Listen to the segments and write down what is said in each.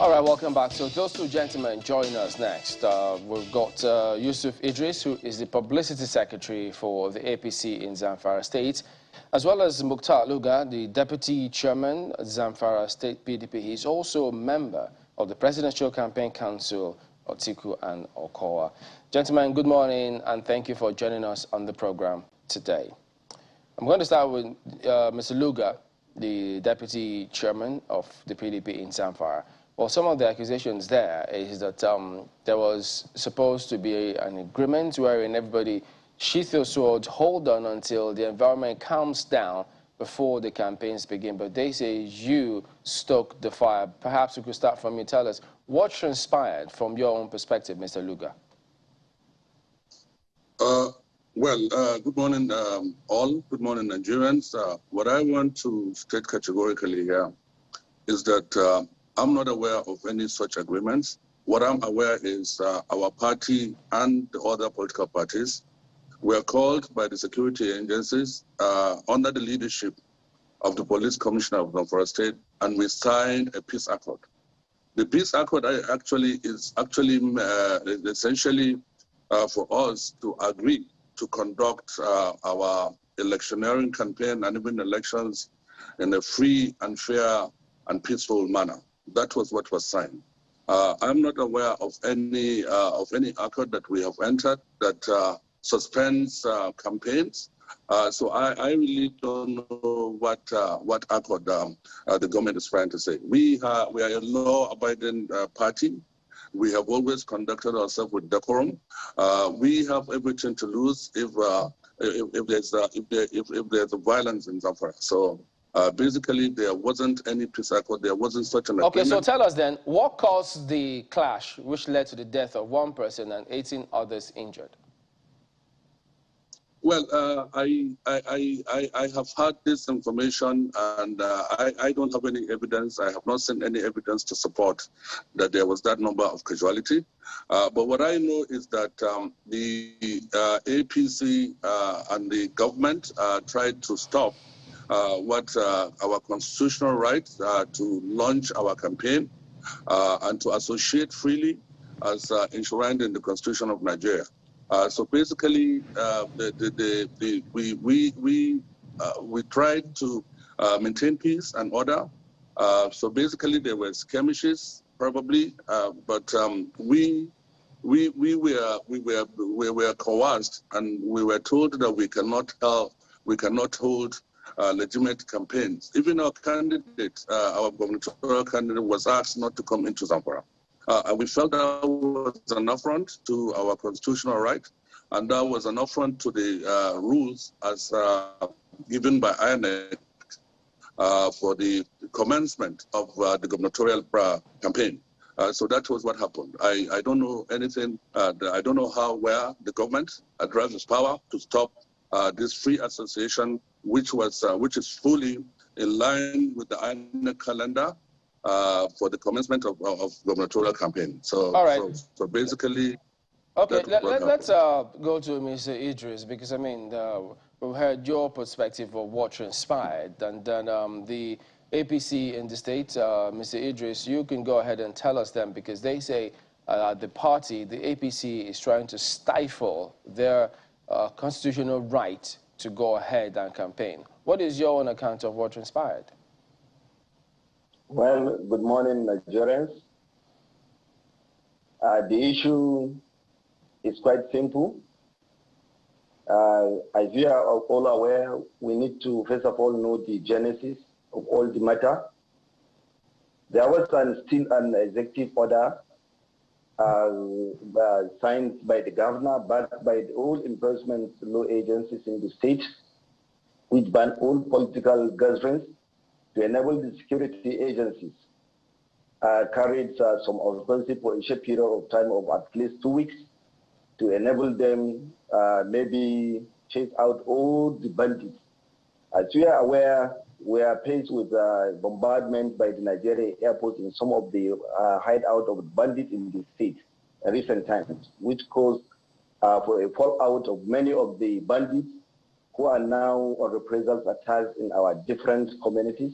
All right, welcome back. So those two gentlemen join us next. We've got Yusuf Idris, who is the publicity secretary for the APC in Zamfara State, as well as Mukhtar Luga, the deputy chairman of Zamfara State PDP. He's also a member of the Presidential Campaign Council, Otiku and Okowa. Gentlemen, good morning, and thank you for joining us on the program today. I'm going to start with Mr. Luga, the deputy chairman of the PDP in Zamfara. Well, some of the accusations there is that there was supposed to be an agreement wherein everybody sheath your swords, hold on until the environment calms down before the campaigns begin. But they say you stoked the fire. Perhaps we could start from you. Tell us what transpired from your own perspective, Mr. Luga. Good morning, all. Good morning, Nigerians. What I want to state categorically here is that I'm not aware of any such agreements. What I'm aware is our party and the other political parties were called by the security agencies under the leadership of the police commissioner of Zamfara State, and we signed a peace accord. The peace accord is essentially for us to agree to conduct our electioneering campaign and even elections in a free and fair and peaceful manner. That was what was signed. I'm not aware of any accord that we have entered that suspends campaigns. So I really don't know what accord the government is trying to say. We are a law-abiding party. We have always conducted ourselves with decorum. We have everything to lose if there's a violence in Zamfara. So basically, there wasn't any peace accord. There wasn't such an agreement. Okay, so tell us then, what caused the clash which led to the death of one person and 18 others injured? Well, I have had this information, and I don't have any evidence. I have not seen any evidence to support that there was that number of casualty. But what I know is that the APC and the government tried to stop what our constitutional right to launch our campaign and to associate freely as enshrined in the Constitution of Nigeria. So basically, we tried to maintain peace and order. So basically, there were skirmishes, probably, but we were coerced, and we were told that we cannot hold legitimate campaigns. Even our candidate, our gubernatorial candidate, was asked not to come into Zamfara. And we felt that was an affront to our constitutional right, and that was an affront to the rules as given by INEC for the commencement of the gubernatorial campaign. So that was what happened. I don't know anything. I don't know where the government derives its power to stop this free association, which is fully in line with the INEC calendar. For the commencement of gubernatorial campaign. So, all right. So basically, okay. Let's go to Mr. Idris, because I mean we've heard your perspective of what transpired, and then the APC in the state, Mr. Idris, you can go ahead and tell us them, because they say the party, the APC, is trying to stifle their constitutional right to go ahead and campaign. What is your own account of what transpired? Well, good morning, Nigerians. The issue is quite simple. As you are all aware, we need to first of all know the genesis of all the matter. There was still an executive order signed by the governor, but by all enforcement law agencies in the state, which ban all political gatherings, to enable the security agencies carried some responsibility for a short period of time of at least 2 weeks to enable them maybe chase out all the bandits. As we are aware, we are faced with bombardment by the Nigerian airports in some of the hideout of bandits in the state in recent times, which caused for a fallout of many of the bandits who are now on reprisal attacks in our different communities.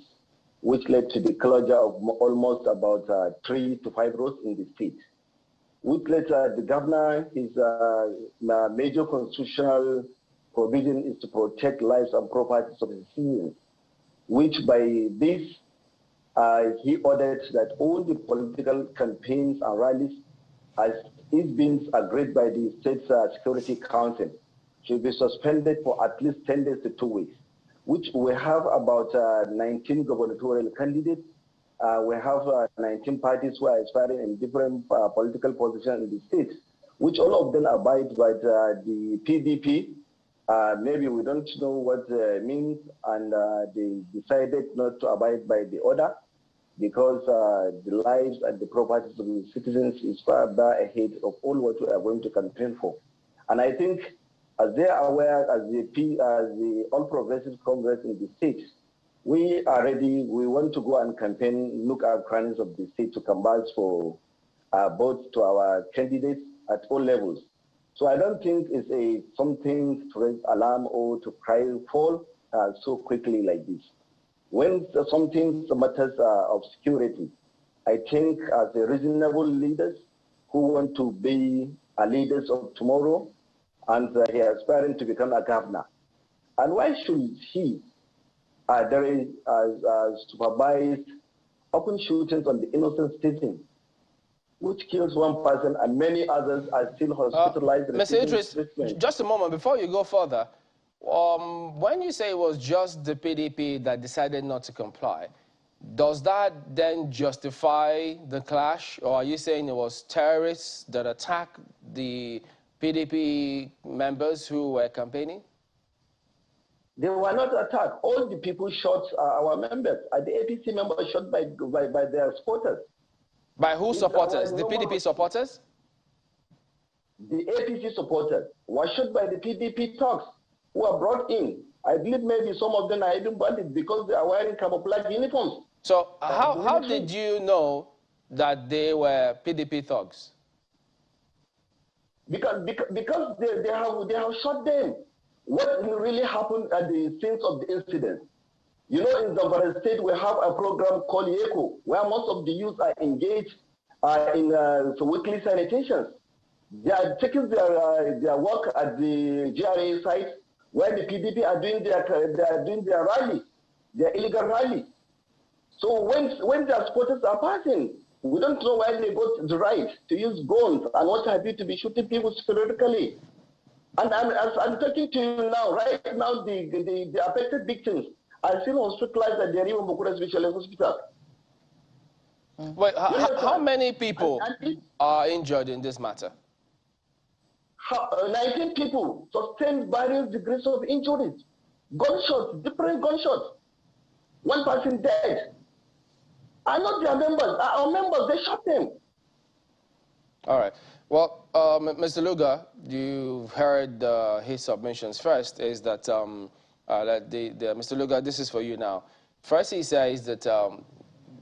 which led to the closure of almost about 3 to 5 roads in the state, which led the governor, his major constitutional provision is to protect lives and properties of the citizens, which by this, he ordered that all the political campaigns and rallies, as is being agreed by the State Security Council, should be suspended for at least 10 days to 2 weeks, which we have about 19 gubernatorial candidates. We have 19 parties who are aspiring in different political positions in the state, which all of them abide by the PDP. Maybe we don't know what it means, and they decided not to abide by the order because the lives and the properties of the citizens is far ahead of all what we are going to campaign for. And I think, as they are aware, as the All Progressive Congress in the state, we are ready. We want to go and campaign, look at crannies of the state to canvass for votes to our candidates at all levels. So I don't think it's something to raise alarm or to cry foul so quickly like this. When something matters of security, I think as a reasonable leaders who want to be leaders of tomorrow, and he is aspiring to become a governor. And why should he supervised open shootings on the innocent citizens, which kills one person and many others are still hospitalized? Mr. Idris, just a moment before you go further. When you say it was just the PDP that decided not to comply, does that then justify the clash, or are you saying it was terrorists that attacked the PDP members who were campaigning? They were not attacked. All the people shot our members. The APC members shot by their supporters. By who supporters? The PDP supporters? The APC supporters were shot by the PDP thugs who were brought in. I believe maybe some of them are even bandits because they are wearing camouflage uniforms. So how did you know that they were PDP thugs? Because they have shot them. What really happened at the scenes of the incident? You know, in Zamfara State, we have a program called ECO, where most of the youth are engaged in weekly sanitations. They are taking their work at the GRA site, where the PDP are doing their rally, their illegal rally. So when their supporters are passing, we don't know why they got the right to use guns and what have you to be shooting people periodically. And as I'm talking to you now, right now, the affected victims are still hospitalized at the River Bukura Specialist Hospital. Wait, how many people are injured in this matter? 19 people sustained various degrees of injuries. Gunshots, different gunshots. One person dead. I'm not their members. Our members, they shot them. All right. Well, Mr. Luga, you've heard his submissions. First is that, Mr. Luga, this is for you now. First, he says that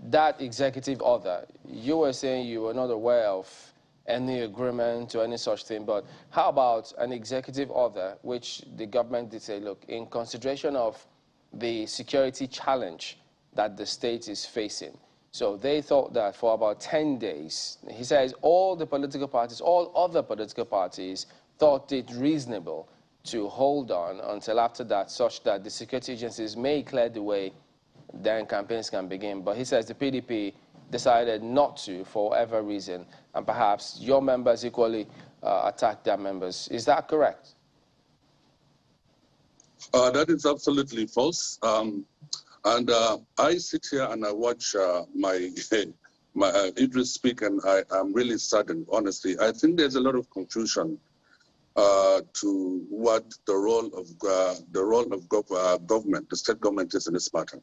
that executive order, you were saying you were not aware of any agreement or any such thing, but how about an executive order which the government did say, look, in consideration of the security challenge that the state is facing, so they thought that for about 10 days, he says all the political parties, all other political parties thought it reasonable to hold on until after that, such that the security agencies may clear the way, then campaigns can begin. But he says the PDP decided not to for whatever reason, and perhaps your members equally attacked their members. Is that correct? That is absolutely false. I sit here and I watch my Idris speak, and I'm really saddened, honestly. I think there's a lot of confusion to what the role of government, the state government, is in this matter.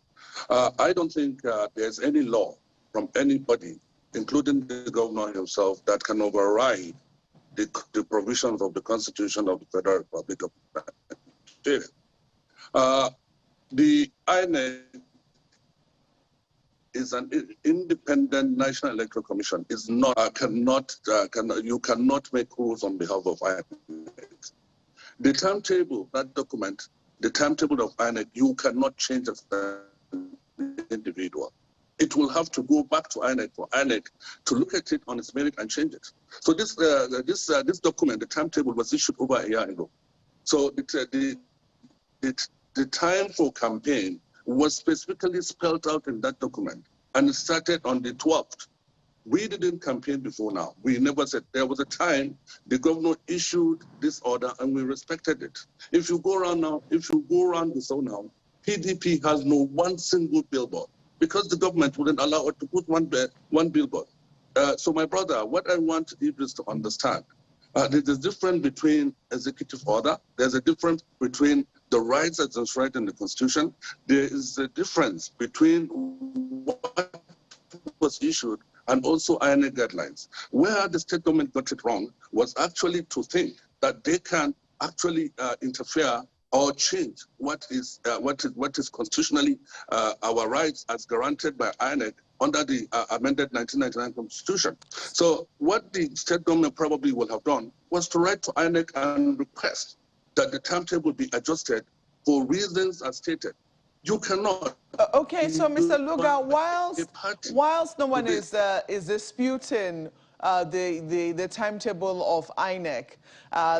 I don't think there's any law from anybody, including the governor himself, that can override the provisions of the Constitution of the Federal Republic of Nigeria. The INEC is an independent National Electoral Commission. Is not you cannot make rules on behalf of INEC. The timetable, that document, the timetable of INEC, you cannot change it the individual. It will have to go back to INEC for INEC to look at it on its merit and change it. So this document, the timetable, was issued over a year ago. So the time for campaign was specifically spelled out in that document, and it started on the 12th. We didn't campaign before now. We never said. There was a time the governor issued this order and we respected it. If you go around now, if you go around the zone now, PDP has no one single billboard because the government wouldn't allow it to put one billboard. So my brother, what I want Idris to understand, there's a difference between executive order. There's a difference between the rights that's enshrined in the Constitution. There is a difference between what was issued and also INEC guidelines. Where the state government got it wrong was actually to think that they can actually interfere or change what is constitutionally our rights as granted by INEC under the amended 1999 Constitution. So what the state government probably would have done was to write to INEC and request that the timetable be adjusted for reasons as stated. You cannot. Okay, so Mr. Luga, whilst no one is disputing the timetable of INEC,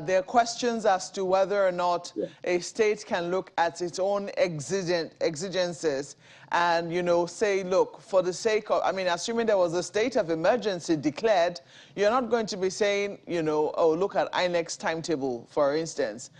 there are questions as to whether or not a state can look at its own exigencies and, you know, say, look, for the sake of, I mean, assuming there was a state of emergency declared, you're not going to be saying, you know, oh, look at INEC's timetable, for instance.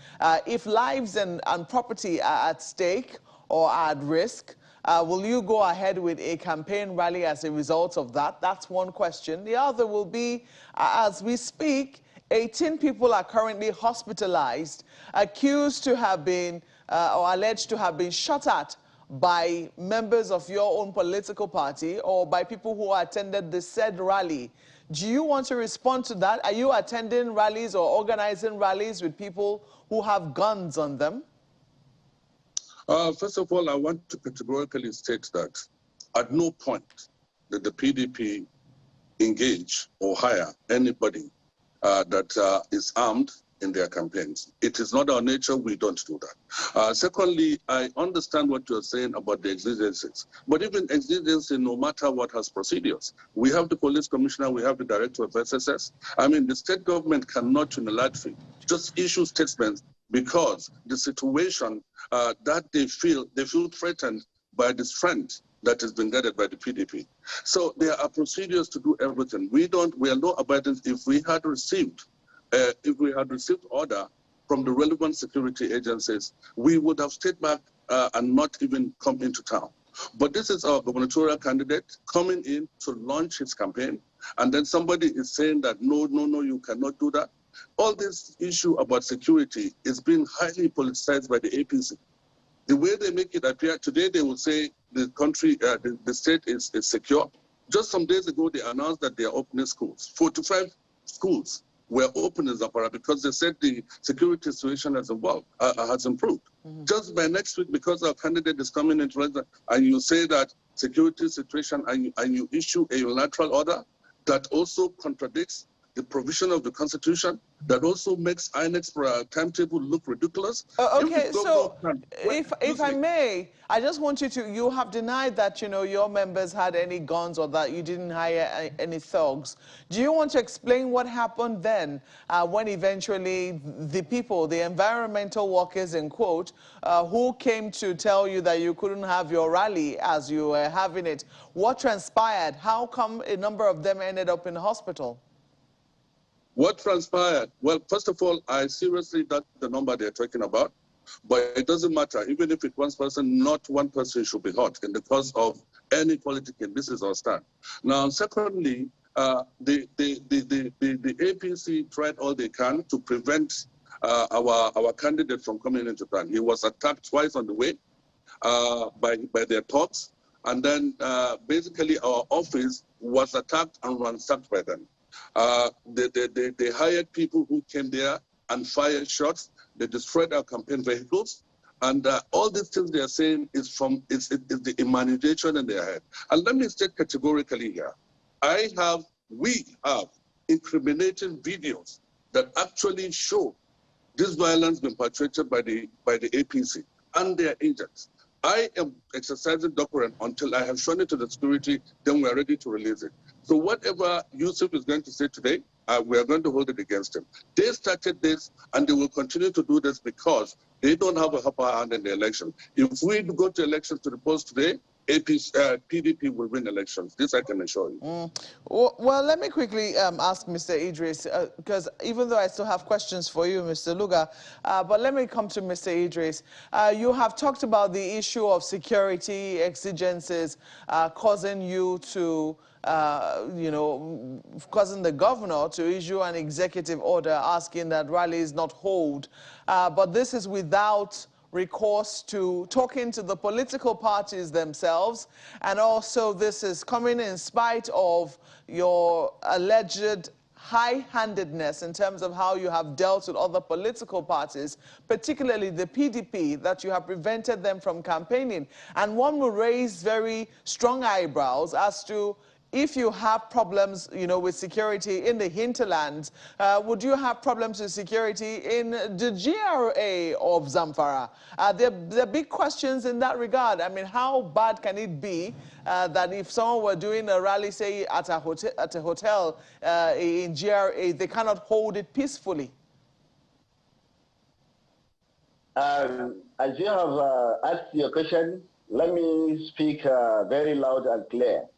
If lives and property are at stake or are at risk, will you go ahead with a campaign rally as a result of that? That's one question. The other will be, as we speak, 18 people are currently hospitalized, accused to have been, or alleged to have been shot at by members of your own political party or by people who attended the said rally. Do you want to respond to that? Are you attending rallies or organizing rallies with people who have guns on them? First of all, I want to categorically state that at no point did the PDP engage or hire anybody that is armed in their campaigns. It is not our nature. We don't do that. Secondly, I understand what you're saying about the exigencies. But even exigency, no matter what, has procedures. We have the police commissioner, we have the director of SSS. I mean, the state government cannot unilaterally just issue statements because the situation that they feel threatened by the strength that has been gathered by the PDP. So there are procedures to do everything. We are law abiding. If we had received order from the relevant security agencies, we would have stayed back and not even come into town. But this is our gubernatorial candidate coming in to launch his campaign, and then somebody is saying that no, you cannot do that. All this issue about security is being highly politicized by the APC. The way they make it appear, today they will say the country, the state is secure. Just some days ago, they announced that they are opening schools. 45 schools were open in Zamfara because they said the security situation has improved. Just by next week, because our candidate is coming into and you say that security situation and you issue a unilateral order that also contradicts the provision of the Constitution, that also makes INEC's timetable look ridiculous. Okay, so if I may, I just want you have denied that, you know, your members had any guns or that you didn't hire any thugs. Do you want to explain what happened then when eventually the people, the environmental workers, in quote, who came to tell you that you couldn't have your rally as you were having it, what transpired? How come a number of them ended up in the hospital? What transpired? Well, first of all, I seriously doubt the number they're talking about, but it doesn't matter. Even if it's one person, not one person should be hurt in the cause of any politicking. This is our stand. Now, secondly, the APC tried all they can to prevent our candidate from coming into town. He was attacked twice on the way by their thugs, and then basically our office was attacked and ransacked by them. They hired people who came there and fired shots. They destroyed our campaign vehicles. And all these things they are saying is the imagination in their head. And let me state categorically here, we have incriminating videos that actually show this violence being perpetrated by the APC and their agents. I am exercising doctrine until I have shown it to the security, then we are ready to release it. So whatever Yusuf is going to say today, we are going to hold it against him. They started this, and they will continue to do this because they don't have a upper hand in the election. If we go to elections to the polls today, APC, PDP will win elections. This I can assure you. Well, let me quickly ask Mr. Idris, because even though I still have questions for you, Mr. Luga, but let me come to Mr. Idris. You have talked about the issue of security exigencies causing you to, causing the governor to issue an executive order asking that rallies not hold. But this is without recourse to talking to the political parties themselves, and also this is coming in spite of your alleged high-handedness in terms of how you have dealt with other political parties, particularly the PDP, that you have prevented them from campaigning. And one will raise very strong eyebrows as to if you have problems, with security in the hinterlands, would you have problems with security in the GRA of Zamfara? There are big questions in that regard. I mean, how bad can it be that if someone were doing a rally, say, at a hotel in GRA, they cannot hold it peacefully? As you have asked your question, let me speak very loud and clear.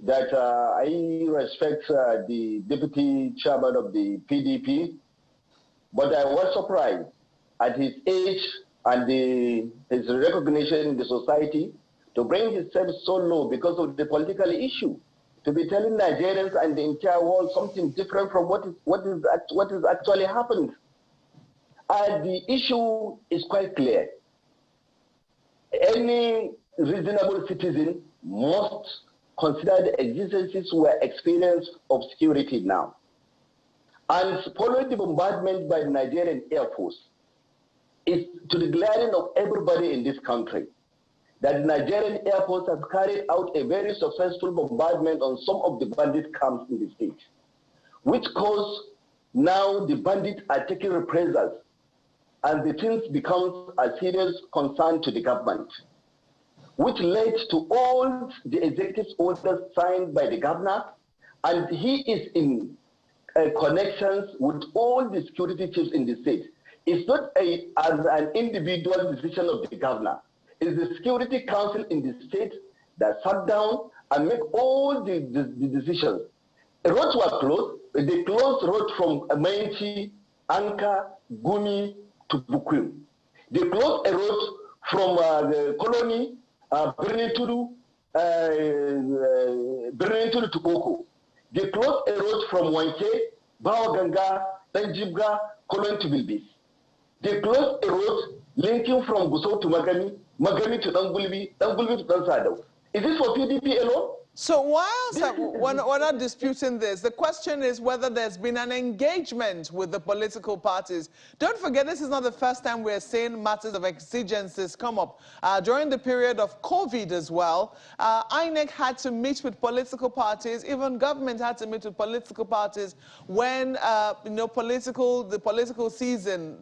That I respect the deputy chairman of the PDP, but I was surprised at his age and his recognition in the society to bring himself so low because of the political issue, to be telling Nigerians and the entire world something different from what is actually happened. The issue is quite clear. Any reasonable citizen must consider the exigencies we're experiencing of security now. And following the bombardment by the Nigerian Air Force, it's to the glaring of everybody in this country that the Nigerian Air Force has carried out a very successful bombardment on some of the bandit camps in the state, which caused now the bandits are taking reprisals, and the things becomes a serious concern to the government, which led to all the executive orders signed by the governor, and he is in connections with all the security chiefs in the state. It's not as an individual decision of the governor. It's the Security Council in the state that sat down and make all the decisions. The roads were closed. They closed roads from Mainchi, Anka, Gumi to Bukwim. They closed a road from the colony, Birnituru to Boko. They closed a road from Wanke, Baoganga, Tanjibga, Colon to Bilbis. They closed a road linking from Gusau to Magami, Magami to Dangulbi, Dangulbi to Tansado. Is this for PDP alone? So whilst we're not disputing this, the question is whether there's been an engagement with the political parties. Don't forget, this is not the first time we're seeing matters of exigencies come up. During the period of COVID as well, INEC had to meet with political parties, even government had to meet with political parties when, the political season,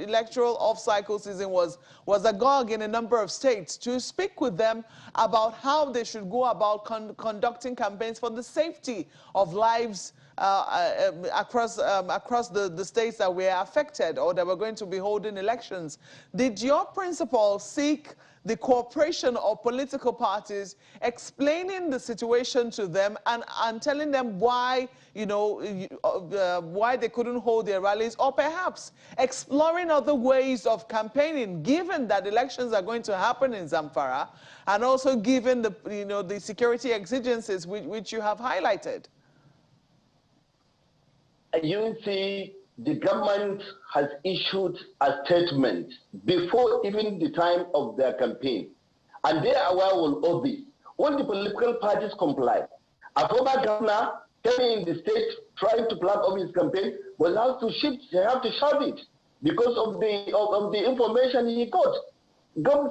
electoral off-cycle season was agog in a number of states, to speak with them about how they should go about conducting campaigns for the safety of lives across the states that were affected or that were going to be holding elections. Did your principal seek the cooperation of political parties, explaining the situation to them and telling them why, why they couldn't hold their rallies, or perhaps exploring other ways of campaigning, given that elections are going to happen in Zamfara, and also given the, the security exigencies which you have highlighted? You see, the government has issued a statement before even the time of their campaign, and they are aware of all this. All the political parties comply. A former governor came in the state trying to plug off his campaign, but have to shove it because of the information he got.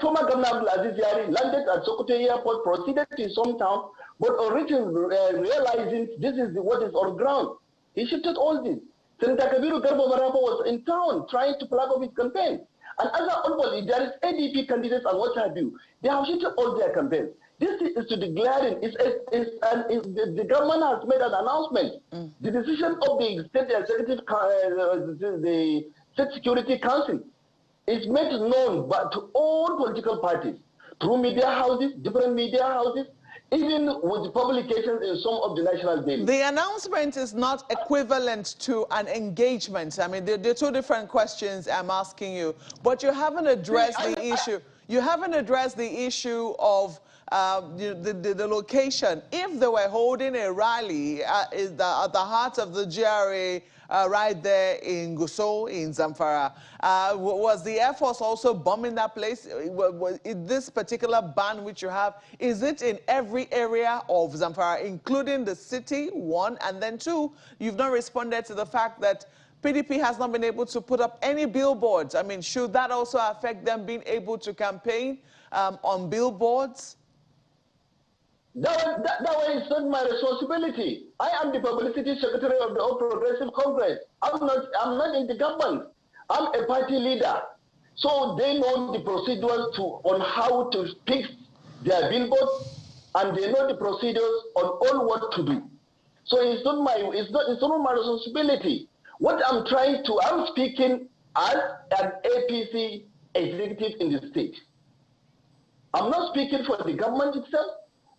Former Governor Aziz Yari landed at Sokoto Airport, proceeded to his hometown, but already realizing this is what is on ground, he shifted all this. Senator Kabiru Garba Maraba was in town trying to plug off his campaign. and other only there is ADP candidates and what have you. They have shifted all their campaigns. This is to the glaring. The government has made an announcement. The decision of the state executive, the State Security Council, is made known to all political parties through media houses, different media houses, even with publications in some of the national dailies. The announcement is not equivalent to an engagement. I mean, they're two different questions I'm asking you, but you haven't addressed the issue. You haven't addressed the issue of the location. If they were holding a rally at the heart of the GRA, right there in Gusau, in Zamfara, was the Air Force also bombing that place? This particular ban which you have, is it in every area of Zamfara, including the city, one, and then two, you've not responded to the fact that PDP has not been able to put up any billboards. I mean, should that also affect them being able to campaign on billboards? That way is not my responsibility. I am the publicity secretary of the All Progressive Congress. I'm not in the government. I'm a party leader. So they know the procedures on how to fix their billboards, and they know the procedures on all what to do. So it's not my responsibility. What I'm speaking as an APC executive in the state. I'm not speaking for the government itself.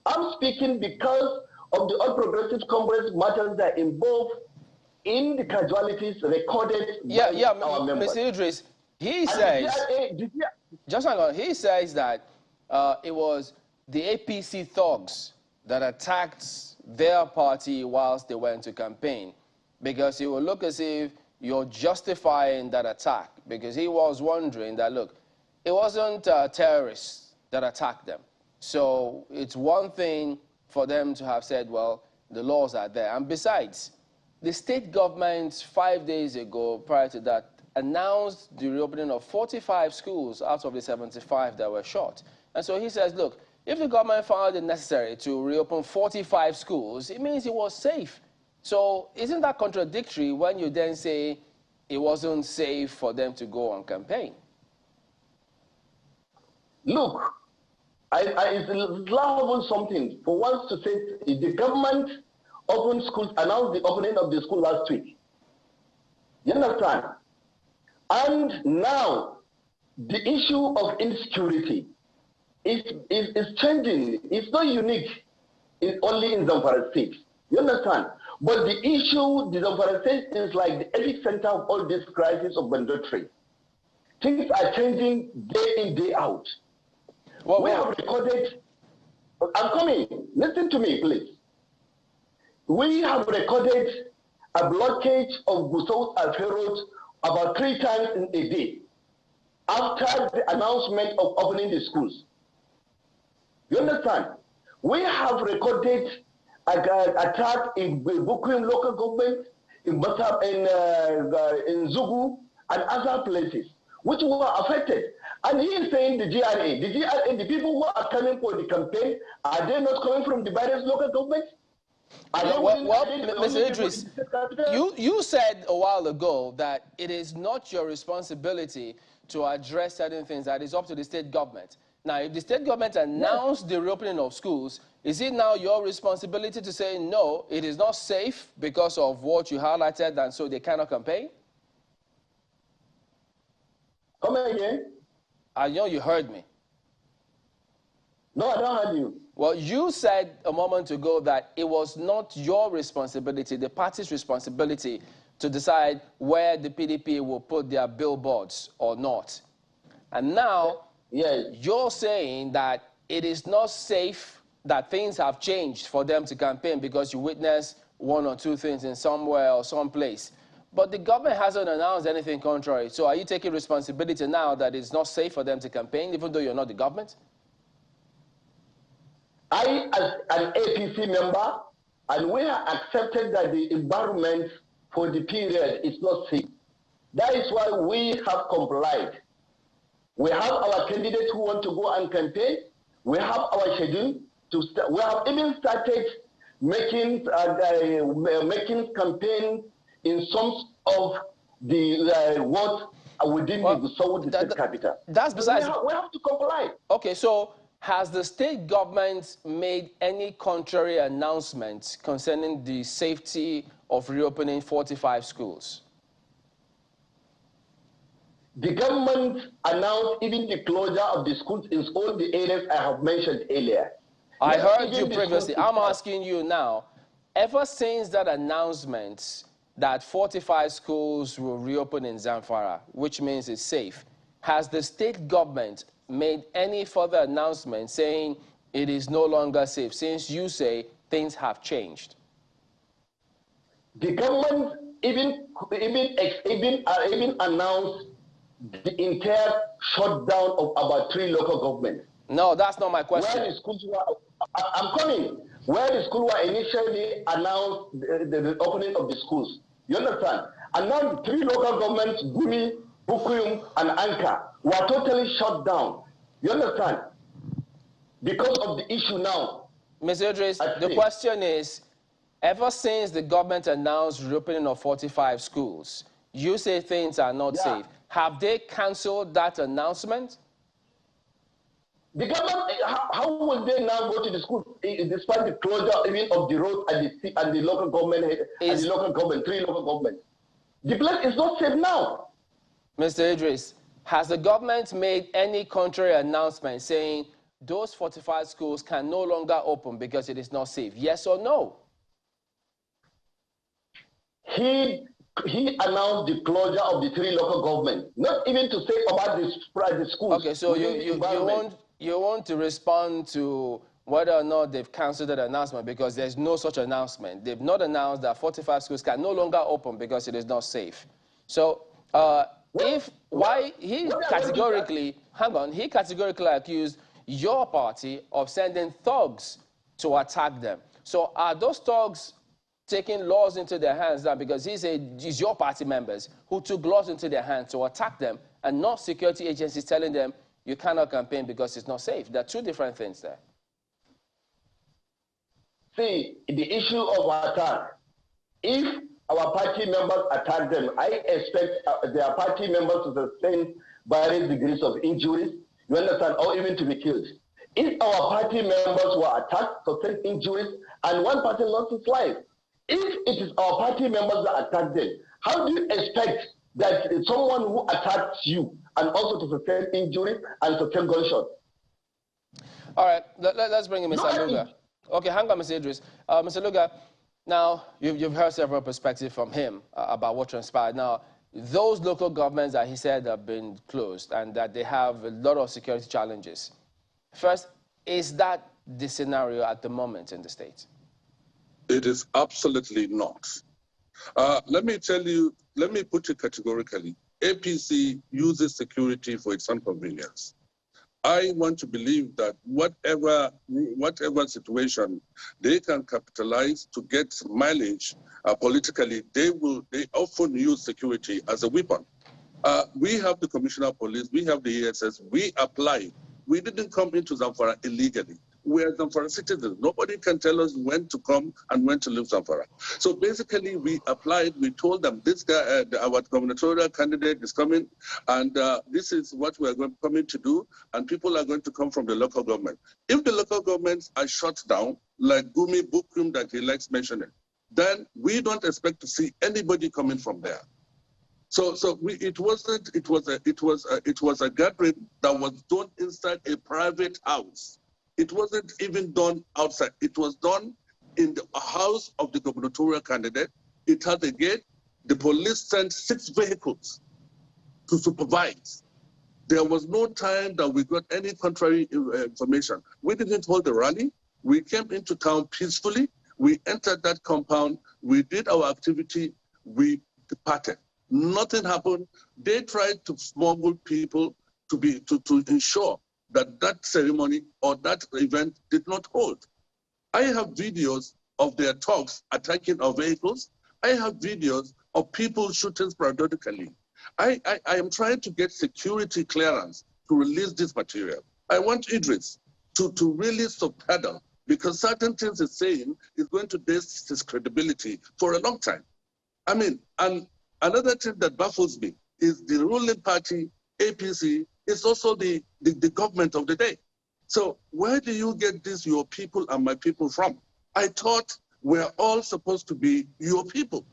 I'm speaking because of the All Progressive Congress matters that involve in the casualties recorded by our members. Mr. Idris, he says, just hang on, he says that it was the APC thugs that attacked their party whilst they went to campaign, because it will look as if you're justifying that attack, because he was wondering that, look, it wasn't terrorists that attacked them. So it's one thing for them to have said, well, the laws are there. And besides, the state government 5 days ago, prior to that, announced the reopening of 45 schools out of the 75 that were shut. And so he says, look, if the government found it necessary to reopen 45 schools, it means it was safe. So isn't that contradictory when you then say it wasn't safe for them to go on campaign? Look, it's laughable something for once to say the government opened schools, announced the opening of the school last week. You understand? And now the issue of insecurity is changing. It's not unique only in Zamfara State. You understand? But the issue, the Zamfara State is like the epicenter of all this crisis of banditry. Things are changing day in, day out. We have recorded, I'm coming, listen to me, please. We have recorded a blockage of Gusau Alfe Road about 3 times in a day after the announcement of opening the schools. You understand? We have recorded an attack in Bukuim local government, in Zugu, and other places, which were affected. And he is saying the GRA, the people who are coming for the campaign, are they not coming from the various local governments? Mr. Idris, you said a while ago that it is not your responsibility to address certain things, that is up to the state government. Now, if the state government announced the reopening of schools, is it now your responsibility to say, no, it is not safe because of what you highlighted, and so they cannot campaign? Come again? I know you heard me. No, I don't heard you. Well, you said a moment ago that it was not your responsibility, the party's responsibility, to decide where the PDP will put their billboards or not. And now you're saying that it is not safe, that things have changed for them to campaign because you witnessed 1 or 2 things in somewhere or someplace. But the government hasn't announced anything contrary. So are you taking responsibility now that it's not safe for them to campaign, even though you're not the government? I, as an APC member, and we have accepted that the environment for the period is not safe. That is why we have complied. We have our candidates who want to go and campaign. We have our schedule. We have even started making campaign in some of the within the state capital. That's besides. We have to comply. Okay, so has the state government made any contrary announcements concerning the safety of reopening 45 schools? The government announced even the closure of the schools in all the areas I have mentioned earlier. I heard you previously. I'm asking you now, ever since that announcement that 45 schools will reopen in Zamfara, which means it's safe, has the state government made any further announcement saying it is no longer safe, since you say things have changed? The government even announced the entire shutdown of about 3 local governments. No, that's not my question. Where the schools were, I'm coming. Where the schools were initially announced the opening of the schools. You understand? And now the 3 local governments, Gumi, Bukuyum, and Anka, were totally shut down. You understand? Because of the issue now. Mr. Idris, the question is, ever since the government announced reopening of 45 schools, you say things are not safe. Have they cancelled that announcement? The government, how will they now go to the school despite the closure even of the road and the local government and the local government, 3 local governments? The place is not safe now. Mr. Idris, has the government made any contrary announcement saying those 45 schools can no longer open because it is not safe? Yes or no? He announced the closure of the 3 local governments, not even to say about the schools. Okay, so you want to respond to whether or not they've cancelled that announcement, because there's no such announcement. They've not announced that 45 schools can no longer open because it is not safe. So he categorically accused your party of sending thugs to attack them. So are those thugs taking laws into their hands now, because he said it's your party members who took laws into their hands to attack them, and not security agencies telling them you cannot campaign because it's not safe? There are 2 different things there. See, the issue of attack, if our party members attack them, I expect their party members to sustain various degrees of injuries, you understand, or even to be killed. If our party members were attacked, sustained injuries, and one person lost his life, if it is our party members that attack them, how do you expect that someone who attacks you and also to sustain injury and sustain gunshot? All right, let's bring in Mr. Luga. Okay, hang on, Mr. Idris. Mr. Luga, now you've heard several perspectives from him about what transpired. Now, those local governments that he said have been closed and that they have a lot of security challenges. First, is that the scenario at the moment in the state? It is absolutely not. Let me tell you, let me put it categorically. APC uses security for its own convenience. I want to believe that whatever situation they can capitalize to get mileage politically, they often use security as a weapon. We have the Commissioner of Police, we have the ESS, we apply. We didn't come into Zamfara illegally. We are Zamfara citizens. Nobody can tell us when to come and when to leave Zamfara. So basically, we applied. We told them, this guy, our gubernatorial candidate is coming, and this is what we are coming to do, and people are going to come from the local government. If the local governments are shut down, like Gumi Bukum that he likes mentioning, then we don't expect to see anybody coming from there. So it was a gathering that was done inside a private house. It wasn't even done outside. It was done in the house of the gubernatorial candidate. It had a gate. The police sent 6 vehicles to supervise. There was no time that we got any contrary information. We didn't hold the rally. We came into town peacefully. We entered that compound. We did our activity. We departed. Nothing happened. They tried to smuggle people to ensure that ceremony or that event did not hold. I have videos of their thugs attacking our vehicles. I have videos of people shooting periodically. I am trying to get security clearance to release this material. I want Idris to really subtitle, because certain things he's saying is going to test his credibility for a long time. I mean, and another thing that baffles me, is the ruling party, APC, is also the government of the day. So where do you get this your people and my people from? I thought we're all supposed to be your people.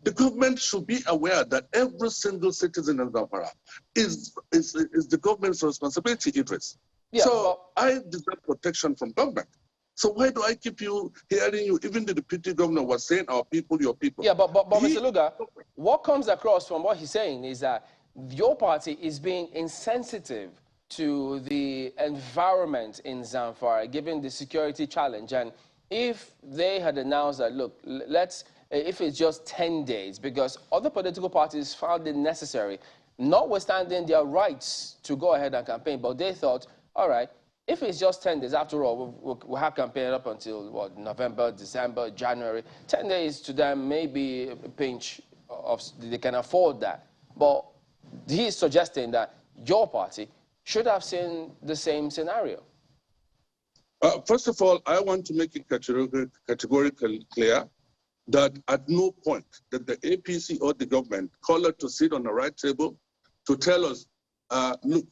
The government should be aware that every single citizen of Zamfara is the government's responsibility, Idris. Yeah, so I deserve protection from government. So why do I keep hearing you? Even the deputy governor was saying, our people, your people. Yeah, but Mr. Luga, what comes across from what he's saying is that your party is being insensitive to the environment in Zamfara, given the security challenge. And if they had announced that, look, if it's just 10 days, because other political parties found it necessary, notwithstanding their rights to go ahead and campaign, but they thought, all right, if it's just 10 days, after all, we'll have campaign up until, what, November, December, January. 10 days to them may be a pinch of, they can afford that. But he's suggesting that your party should have seen the same scenario. First of all, I want to make it categorically clear that at no point did the APC or the government call us to sit on the right table to tell us, look,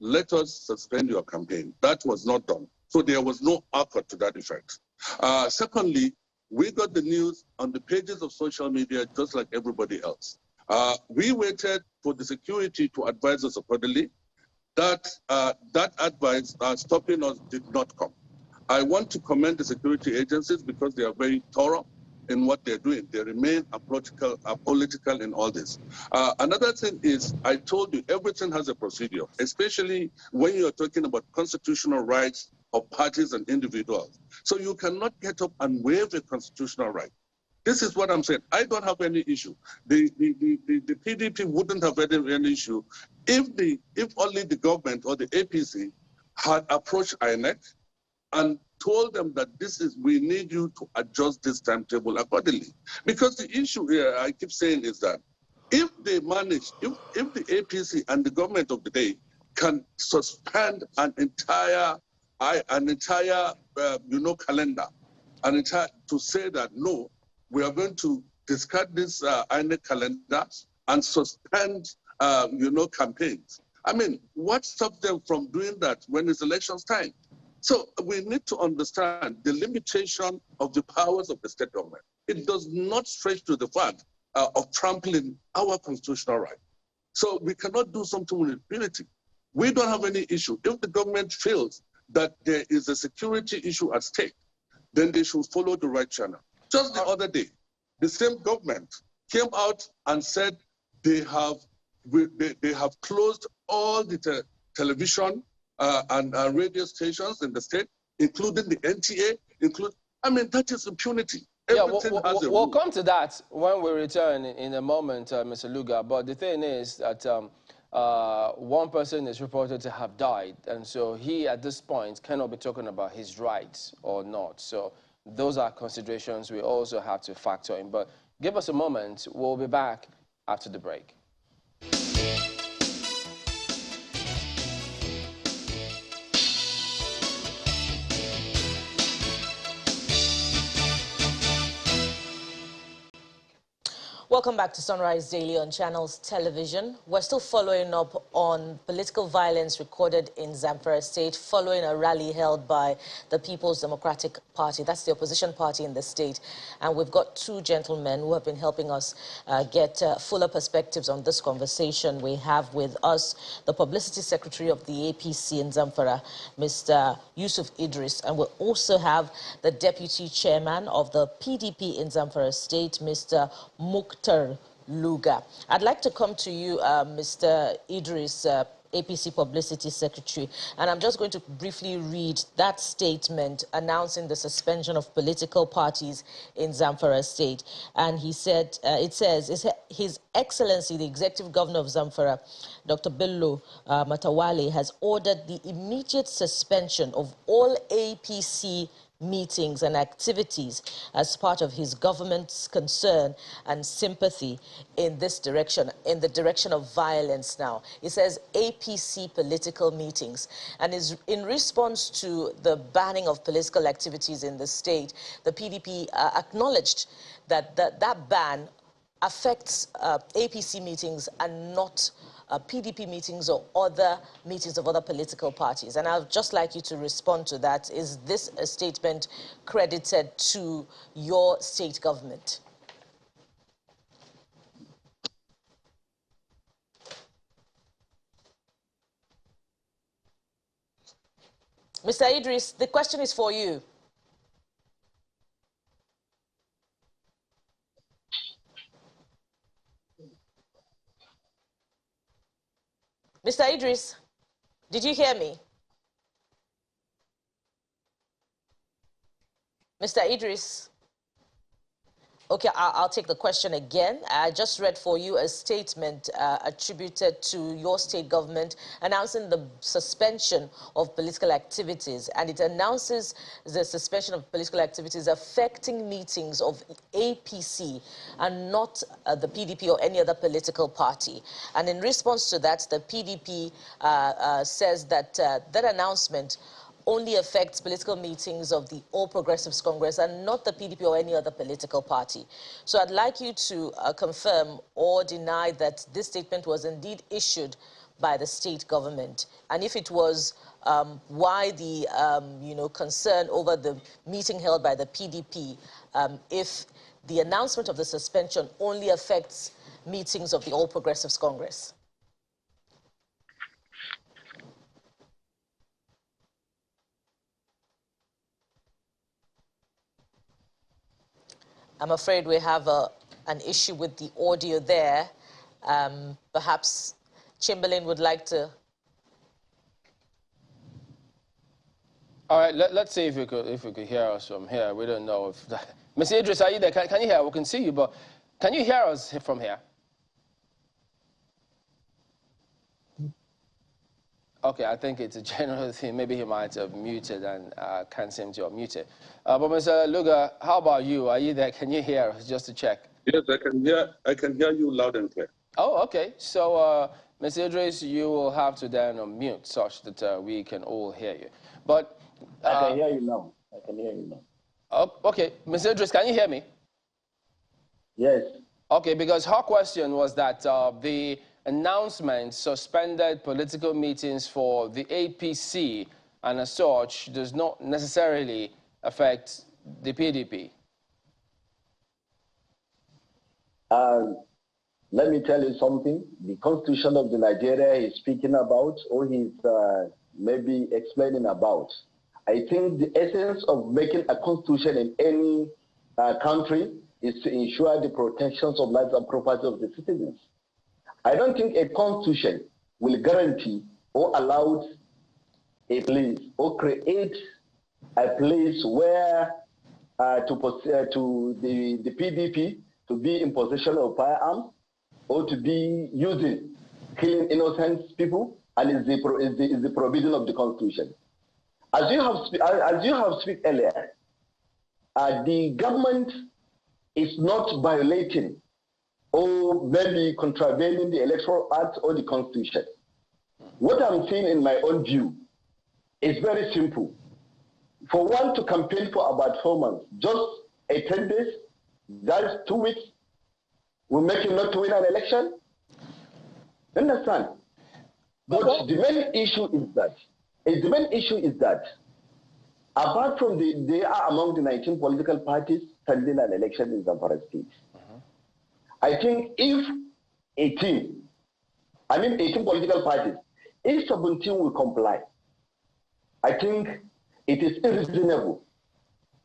let us suspend your campaign. That was not done. So there was no offer to that effect. Secondly, we got the news on the pages of social media just like everybody else. We waited for the security to advise us accordingly. That advice stopping us did not come. I want to commend the security agencies because they are very thorough in what they're doing. They remain apolitical in all this. Another thing is, I told you, everything has a procedure, especially when you're talking about constitutional rights of parties and individuals. So you cannot get up and waive a constitutional right. This is what I'm saying. I don't have any issue. The PDP wouldn't have any issue if only the government or the APC had approached INEC and told them that we need you to adjust this timetable accordingly. Because the issue here, I keep saying, is that if they manage, if the APC and the government of the day can suspend an entire calendar, to say that no, we are going to discard this INEC calendar and suspend, campaigns. I mean, what stops them from doing that when it's elections time? So we need to understand the limitation of the powers of the state government. It does not stretch to the fact of trampling our constitutional right. So we cannot do something with impunity. We don't have any issue. If the government feels that there is a security issue at stake, then they should follow the right channel. Just the other day, the same government came out and said they have closed all the television and radio stations in the state, including the NTA, I mean, that is impunity. We'll come to that when we return in a moment, Mr. Luga. But the thing is that one person is reported to have died, and so he, at this point, cannot be talking about his rights or not. So those are considerations we also have to factor in. But give us a moment. We'll be back after the break. Welcome back to Sunrise Daily on Channels Television. We're still following up on political violence recorded in Zamfara State following a rally held by the People's Democratic Party. That's the opposition party in the state. And we've got two gentlemen who have been helping us get fuller perspectives on this conversation. We have with us the Publicity Secretary of the APC in Zamfara, Mr. Yusuf Idris. And we'll also have the Deputy Chairman of the PDP in Zamfara State, Mr. Luga. I'd like to come to you, Mr. Idris, APC Publicity Secretary, and I'm just going to briefly read that statement announcing the suspension of political parties in Zamfara State. And he said, it says, His Excellency, the Executive Governor of Zamfara, Dr. Bello Matawale, has ordered the immediate suspension of all APC meetings and activities as part of his government's concern and sympathy in this direction, in the direction of violence now. It says APC political meetings, and is in response to the banning of political activities in the state. The PDP acknowledged that that ban affects APC meetings and not PDP meetings or other meetings of other political parties? And I'd just like you to respond to that. Is this a statement credited to your state government? Mr. Idris, the question is for you. Mr. Idris, did you hear me? Mr. Idris? Okay, I'll take the question again. I just read for you a statement attributed to your state government announcing the suspension of political activities, and it announces the suspension of political activities affecting meetings of APC and not the PDP or any other political party. And in response to that, the PDP says that that announcement only affects political meetings of the All Progressives Congress and not the PDP or any other political party. So I'd like you to confirm or deny that this statement was indeed issued by the state government. And if it was, why the concern over the meeting held by the PDP if the announcement of the suspension only affects meetings of the All Progressives Congress? I'm afraid we have an issue with the audio there. Perhaps Chamberlain would like to. All right, let's see if we could hear us from here. We don't know if that. Mr. Idris, are you there? Can you hear? We can see you, but can you hear us from here? Okay, I think it's a general thing. Maybe he might have muted and can't seem to unmute it. But Mr. Luga, how about you? Are you there? Can you hear us? Just to check. Yes, I can hear you loud and clear. Oh, okay. So, Mr. Idris, you will have to then unmute such that we can all hear you. But I can hear you now. I can hear you now. Oh, okay, Mr. Idris, can you hear me? Yes. Okay, because her question was that the announcement suspended political meetings for the APC and as such does not necessarily affect the PDP. Let me tell you something. The constitution of the Nigeria he's speaking about, or he's maybe explaining about, I think the essence of making a constitution in any country is to ensure the protections of lives and property of the citizens. I don't think a constitution will guarantee or allow a place or create a place where to the PDP to be in possession of firearms or to be killing innocent people, and is the provision of the constitution. As you have spoken earlier, the government is not violating or maybe contravening the Electoral Act or the Constitution. What I'm seeing in my own view is very simple. For one to campaign for about 4 months, just 10 days, that's 2 weeks, will make him not to win an election? Understand? But the main issue is that, apart from they are among the 19 political parties standing an election in Zamfara State. I think if 18 political parties, if 17 will comply, I think it is unreasonable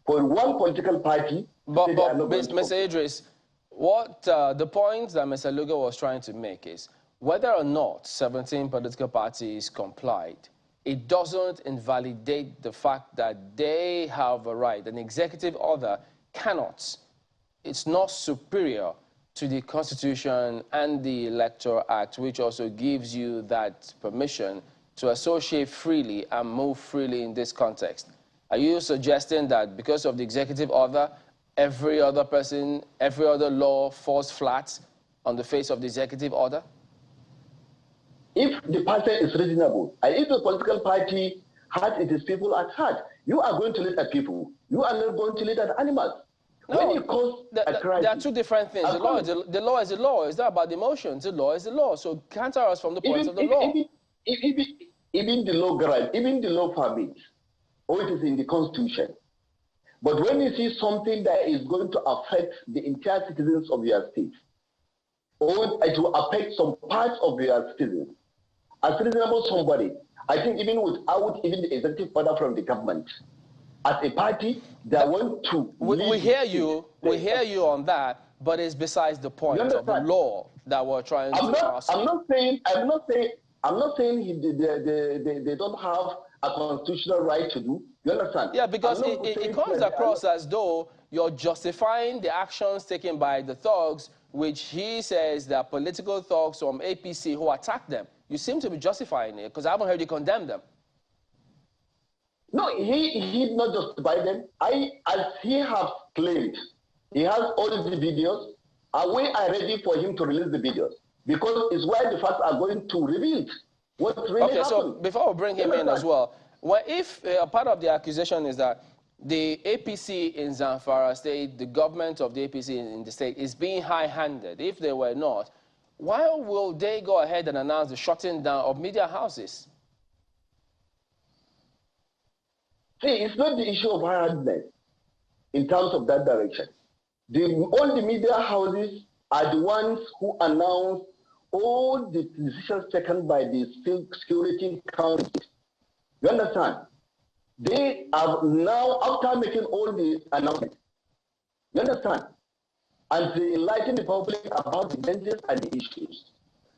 for one political party. But Mr. Idris, what the point that Mr. Luga was trying to make is whether or not 17 political parties complied, it doesn't invalidate the fact that they have a right. An executive order cannot. It's not superior to the Constitution and the Electoral Act, which also gives you that permission to associate freely and move freely in this context. Are you suggesting that because of the executive order, every other person, every other law falls flat on the face of the executive order? If the party is reasonable, and if the political party has its people at heart, you are going to lead at people. You are not going to lead at animals. when you cause a crisis, there are two different things. The law is the law. It's not about the emotions. The law is the law. So counter us from the points of the law. Even the law grant, even the law permits, or it is in the Constitution. But when you see something that is going to affect the entire citizens of your state, or it will affect some parts of your citizens, as reasonable somebody, I think even without even the executive order from the government, as a party, they want to. We hear you. We hear you on that, but it's besides the point of the law that we're trying to pass. I'm not saying they don't have a constitutional right to do. You understand? Yeah, because it comes across as though you're justifying the actions taken by the thugs, which he says that political thugs from APC who attacked them. You seem to be justifying it because I haven't heard you condemn them. No, he did not justify them. As he has claimed, he has all the videos. We are ready for him to release the videos because it's where the facts are going to reveal what really happened. Okay, so before we bring him in as well, if part of the accusation is that the APC in Zamfara state, the government of the APC in the state is being high-handed. If they were not, why will they go ahead and announce the shutting down of media houses? See, it's not the issue of high-handedness in terms of that direction. All the media houses are the ones who announce all the decisions taken by the Security Council. You understand? They are now, after making all the announcements, you understand? And they enlighten the public about the dangers and the issues.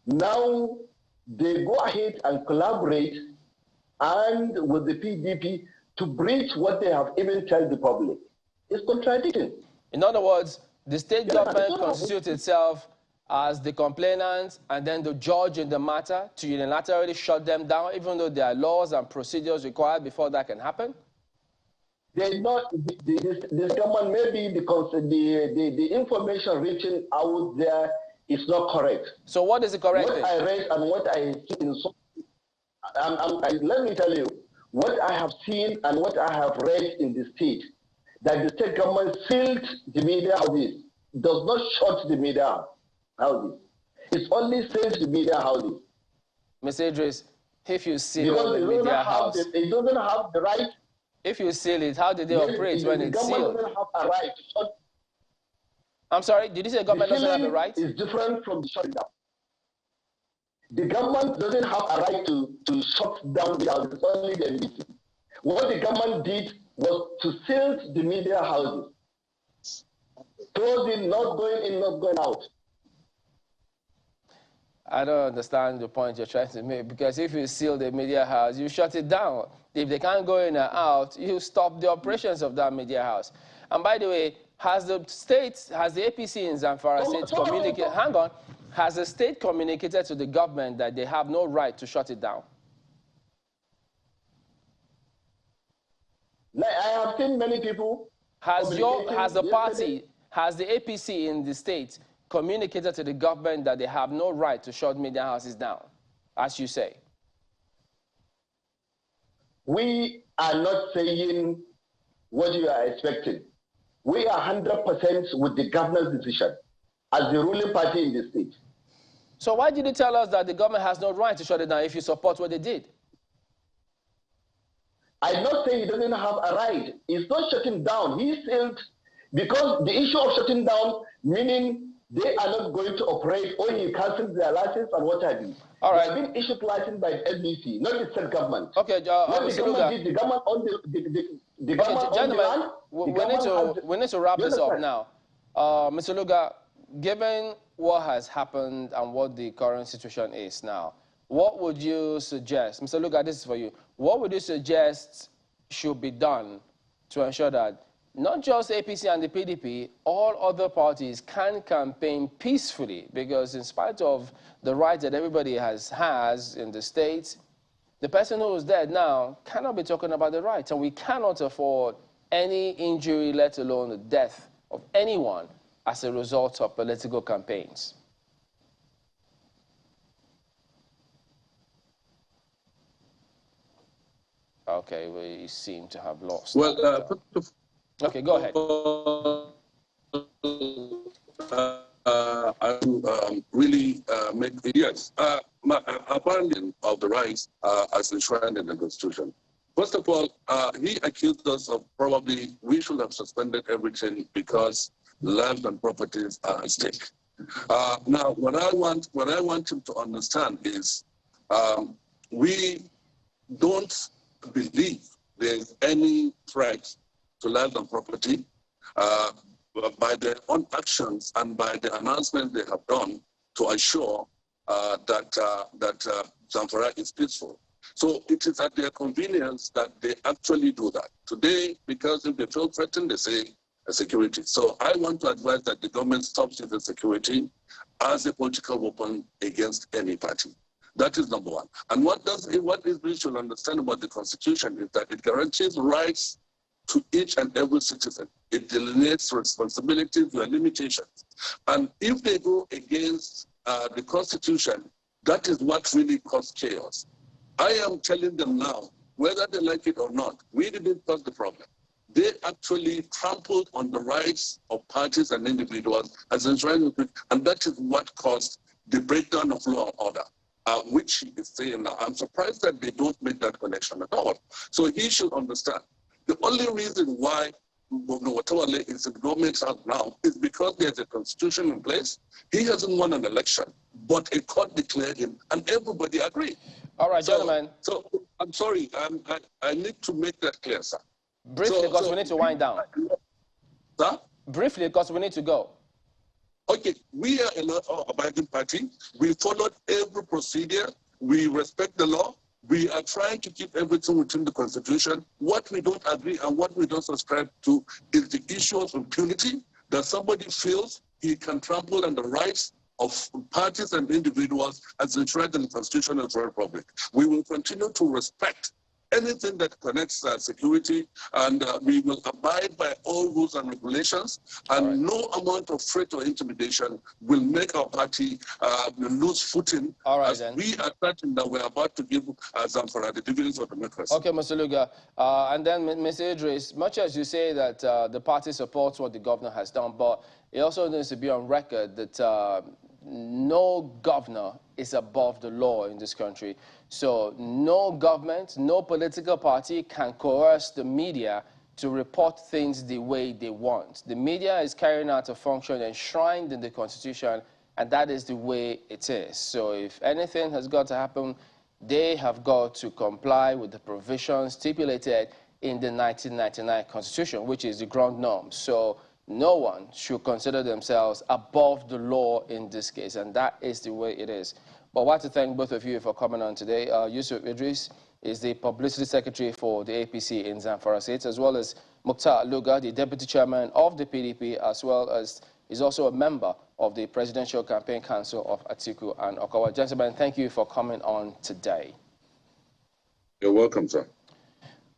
Now, they go ahead and collaborate and with the PDP to breach what they have even told the public. It's contradicting. In other words, the state government constitutes itself as the complainant and then the judge in the matter to unilaterally shut them down, even though there are laws and procedures required before that can happen? They're not, this government, maybe because the information reaching out there is not correct. So what is the correct thing? What I read and what I see in let me tell you, what I have seen and what I have read in the state, that the state government sealed the media houses, does not shut the media houses. It only seals the media houses. Mr. Idris, if you seal the media house, it doesn't have the right. If you seal it, how did they operate when it's sealed? The government doesn't have a right to shut. I'm sorry, did you say the government doesn't have a right? It's different from the shutting down. The government doesn't have a right to shut down the houses, it's only the NBC. What the government did was to seal the media houses. Closing, not going in, not going out. I don't understand the point you're trying to make, because if you seal the media house, you shut it down. If they can't go in or out, you stop the operations of that media house. And by the way, has the APC in Zamfara state communicated, hang on, has the state communicated to the government that they have no right to shut it down? Like I have seen many people. Has the APC in the state communicated to the government that they have no right to shut media houses down, as you say? We are not saying what you are expecting. We are 100% with the governor's decision as the ruling party in the state. So why did you tell us that the government has no right to shut it down if you support what they did? I'm not saying he doesn't have a right. He's not shutting down. He said, because the issue of shutting down, meaning they are not going to operate or he cancels their license and what have you. All right. They have been issued license by the NBC, not the state government. Okay, what the government did, the government on the government on the land. We need to wrap this up now. Mr. Luga, given what has happened and what the current situation is now, what would you suggest? Mr. Luga, this is for you. What would you suggest should be done to ensure that not just APC and the PDP, all other parties can campaign peacefully? Because in spite of the rights that everybody has in the States, the person who is dead now cannot be talking about the rights. And we cannot afford any injury, let alone the death of anyone as a result of political campaigns. Okay, we seem to have lost. Well, okay, go ahead. really make yes, abandon of the rights as enshrined in the Constitution. First of all, he accused us of probably we should have suspended everything because land and properties are at stake. Now, what I want him to understand is we don't believe there's any threat to land and property by their own actions and by the announcement they have done to assure that Zamfara is peaceful. So it is at their convenience that they actually do that. Today, because if they feel threatened, they say security. So I want to advise that the government stops using security as a political weapon against any party. That is number one. And what we should understand about the Constitution is that it guarantees rights to each and every citizen. It delineates responsibilities and limitations. And if they go against the Constitution, that is what really causes chaos. I am telling them now, whether they like it or not, we didn't cause the problem. They actually trampled on the rights of parties and individuals as enshrined, and that is what caused the breakdown of law and order, which he is saying now. I'm surprised that they don't make that connection at all. So he should understand. The only reason why Watawale is in government house now is because there's a constitution in place. He hasn't won an election, but a court declared him, and everybody agreed. All right, gentlemen. So I'm sorry, I need to make that clear, sir. Briefly, because we need to wind down. Sir? Briefly, because we need to go. Okay, we are a law-abiding party. We followed every procedure. We respect the law. We are trying to keep everything within the Constitution. What we don't agree and what we don't subscribe to is the issue of impunity, that somebody feels he can trample on the rights of parties and individuals as enshrined in the Constitution of the Republic. We will continue to respect anything that connects security, and we will abide by all rules and regulations, and no amount of threat or intimidation will make our party lose footing as we are certain that we're about to give Zamfara the dividends of democracy. Okay, Mr. Luga. And then, Mr. Idris, much as you say that the party supports what the governor has done, but it also needs to be on record that no governor is above the law in this country. So no government, no political party can coerce the media to report things the way they want. The media is carrying out a function enshrined in the Constitution, and that is the way it is. So if anything has got to happen, they have got to comply with the provisions stipulated in the 1999 Constitution, which is the ground norm. So no one should consider themselves above the law in this case, and that is the way it is. But I want to thank both of you for coming on today. Yusuf Idris is the Publicity Secretary for the APC in Zamfara State, as well as Mukhtar Luga, the Deputy Chairman of the PDP, as well as is also a member of the Presidential Campaign Council of Atiku and Okawa. Gentlemen, thank you for coming on today. You're welcome, sir.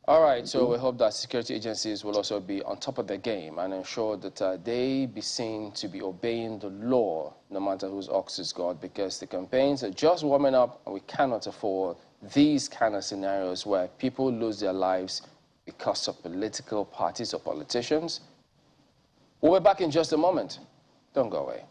All right, so we hope that security agencies will also be on top of their game and ensure that they be seen to be obeying the law, no matter whose ox is God, because the campaigns are just warming up and we cannot afford these kind of scenarios where people lose their lives because of political parties or politicians. We'll be back in just a moment. Don't go away.